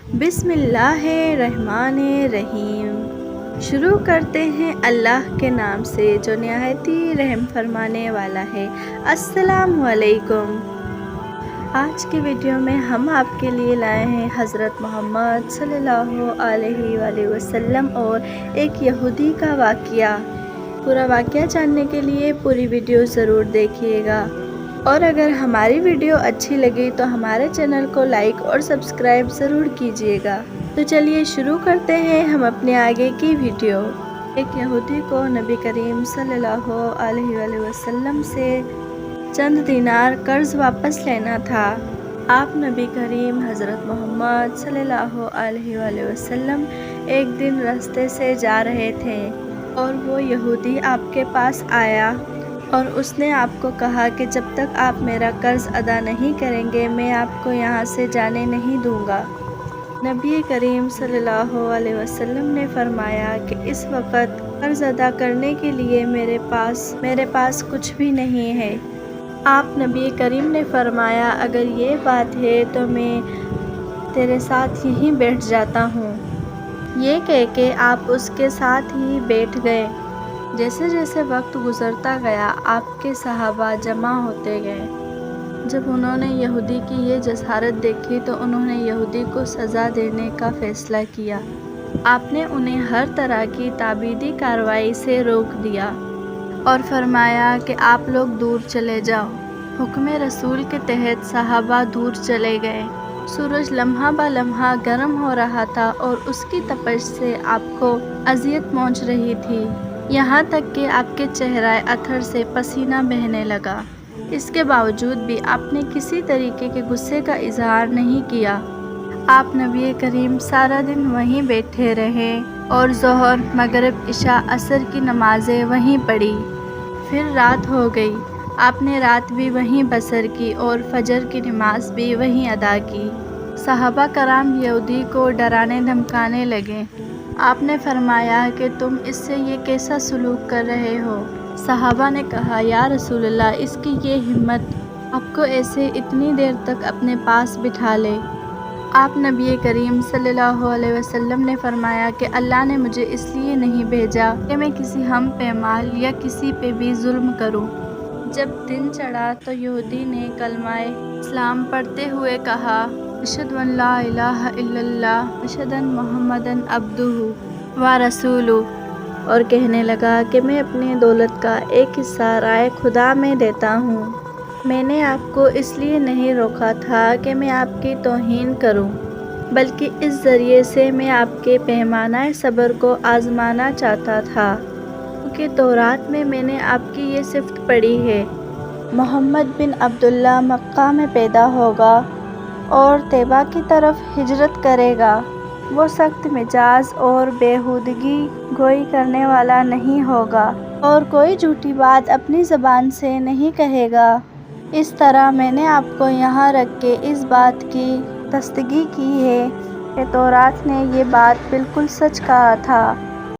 بسم اللہ الرحمن الرحیم۔ شروع کرتے ہیں اللہ کے نام سے جو نہایت ہی رحم فرمانے والا ہے۔ السلام علیکم۔ آج کی ویڈیو میں ہم آپ کے لیے لائے ہیں حضرت محمد صلی اللہ علیہ وآلہ وسلم اور ایک یہودی کا واقعہ۔ پورا واقعہ جاننے کے لیے پوری ویڈیو ضرور دیکھیے گا، اور اگر ہماری ویڈیو اچھی لگی تو ہمارے چینل کو لائک اور سبسکرائب ضرور کیجیے گا۔ تو چلیے شروع کرتے ہیں ہم اپنے آگے کی ویڈیو۔ ایک یہودی کو نبی کریم صلی اللہ علیہ وآلہ وسلم سے چند دینار قرض واپس لینا تھا۔ آپ نبی کریم حضرت محمد صلی اللہ علیہ وآلہ وسلم ایک دن راستے سے جا رہے تھے اور وہ یہودی آپ کے پاس آیا اور اس نے آپ کو کہا کہ جب تک آپ میرا قرض ادا نہیں کریں گے میں آپ کو یہاں سے جانے نہیں دوں گا۔ نبی کریم صلی اللہ علیہ وسلم نے فرمایا کہ اس وقت قرض ادا کرنے کے لیے میرے پاس کچھ بھی نہیں ہے۔ آپ نبی کریم نے فرمایا اگر یہ بات ہے تو میں تیرے ساتھ یہیں بیٹھ جاتا ہوں۔ یہ کہہ کے آپ اس کے ساتھ ہی بیٹھ گئے۔ جیسے جیسے وقت گزرتا گیا آپ کے صحابہ جمع ہوتے گئے۔ جب انہوں نے یہودی کی یہ جسارت دیکھی تو انہوں نے یہودی کو سزا دینے کا فیصلہ کیا۔ آپ نے انہیں ہر طرح کی تابعیدی کارروائی سے روک دیا اور فرمایا کہ آپ لوگ دور چلے جاؤ۔ حکم رسول کے تحت صحابہ دور چلے گئے۔ سورج لمحہ بہ لمحہ گرم ہو رہا تھا اور اس کی تپش سے آپ کو اذیت پہنچ رہی تھی، یہاں تک کہ آپ کے چہرہ اطہر سے پسینہ بہنے لگا۔ اس کے باوجود بھی آپ نے کسی طریقے کے غصے کا اظہار نہیں کیا۔ آپ نبی کریم سارا دن وہیں بیٹھے رہے اور ظہر، مغرب، عشاء، عصر کی نمازیں وہیں پڑھی۔ پھر رات ہو گئی، آپ نے رات بھی وہیں بسر کی اور فجر کی نماز بھی وہیں ادا کی۔ صحابہ کرام یہودی کو ڈرانے دھمکانے لگے۔ آپ نے فرمایا کہ تم اس سے یہ کیسا سلوک کر رہے ہو؟ صحابہ نے کہا یا رسول اللہ اس کی یہ ہمت آپ کو ایسے اتنی دیر تک اپنے پاس بٹھا لے۔ آپ نبی کریم صلی اللہ علیہ وسلم نے فرمایا کہ اللہ نے مجھے اس لیے نہیں بھیجا کہ میں کسی ہم پیمال یا کسی پہ بھی ظلم کروں۔ جب دن چڑھا تو یہودی نے کلمہ اسلام پڑھتے ہوئے کہا اشہد ان لا الہ الا اللہ اشہد ان محمدً عبدہ و رسولہ، اور کہنے لگا کہ میں اپنی دولت کا ایک حصہ رائے خدا میں دیتا ہوں۔ میں نے آپ کو اس لیے نہیں روکا تھا کہ میں آپ کی توہین کروں، بلکہ اس ذریعے سے میں آپ کے پیمانہ صبر کو آزمانا چاہتا تھا، کیونکہ تورات میں نے آپ کی یہ صفت پڑھی ہے، محمد بن عبداللہ مکہ میں پیدا ہوگا اور طیبہ کی طرف ہجرت کرے گا۔ وہ سخت مزاج اور بیہودگی گوئی کرنے والا نہیں ہوگا اور کوئی جھوٹی بات اپنی زبان سے نہیں کہے گا۔ اس طرح میں نے آپ کو یہاں رکھ کے اس بات کی تصدیق کی ہے کہ تورات نے یہ بات بالکل سچ کہا تھا۔